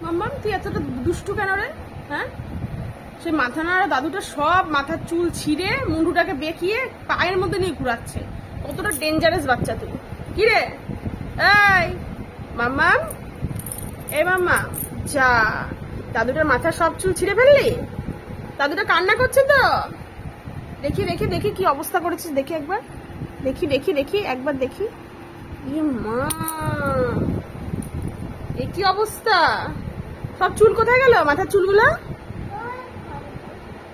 মাম্মাম তুই এতটা দুষ্টু কেন রে? হ্যাঁ, সেই মাথা নাড়া দাদুটা সব মাথার চুল ছিঁড়ে মুন্ডুটাকে বেঁকিয়ে পায়ের মধ্যে নিয়ে ঘুরাচ্ছে। কতটা ডেঞ্জারাস বাচ্চা তুই। কি রে এই মাম্মাম, এই মাম্মা, যা দাদুটার মাথার সব চুল ছিঁড়ে ফেললি? দাদুটা কান্না করছে তো। দেখি দেখি দেখি কি অবস্থা করেছিস, দেখি একবার, দেখি দেখি দেখি একবার দেখি। মা, এ কি অবস্থা? সব চুল কোথায় গেল? মাথার চুলগুলো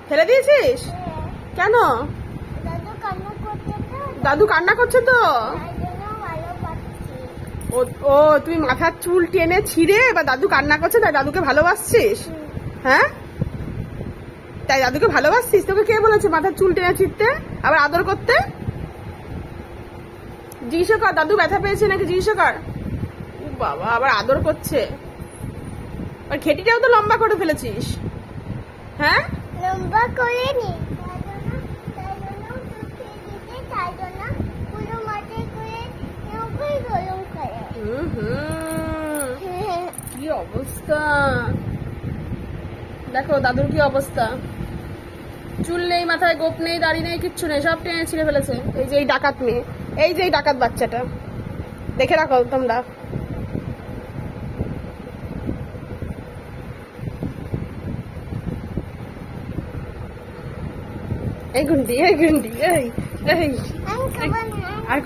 ফেলে দিয়েছিস কেন? দাদু কান্না করছে তো। ও তুই মাথার চুল টেনে ছিঁড়ে এবার দাদু কান্না করছে তাই দাদুকে ভালোবাসছিস? হ্যাঁ, তাই দাদুকে ভালোবাসছিস? তোকে কে বলেছে মাথার চুল টেনে ছিঁড়তে আবার আদর করতে? জিজ্ঞাসা কর দাদু ব্যথা পেয়েছে নাকি, জিজ্ঞাসা কর। বাবা আবার আদর করছে। আর খেটিটাও তো লম্বা করে ফেলেছিস। হ্যাঁ, লম্বা করিনি, কি অবস্থা দেখো দাদুর, কি অবস্থা। চুল নেই, মাথায় গোপ নেই, দাড়ি নেই, কিচ্ছু নেই, সব টেনে ছিঁড়ে ফেলেছে। এই যে এই ডাকাত মেয়ে, এই যে এই ডাকাত বাচ্চাটা, দেখে রাখো তোমরা। এই গুন্ডি, এই গুন্ডি, এই এই আর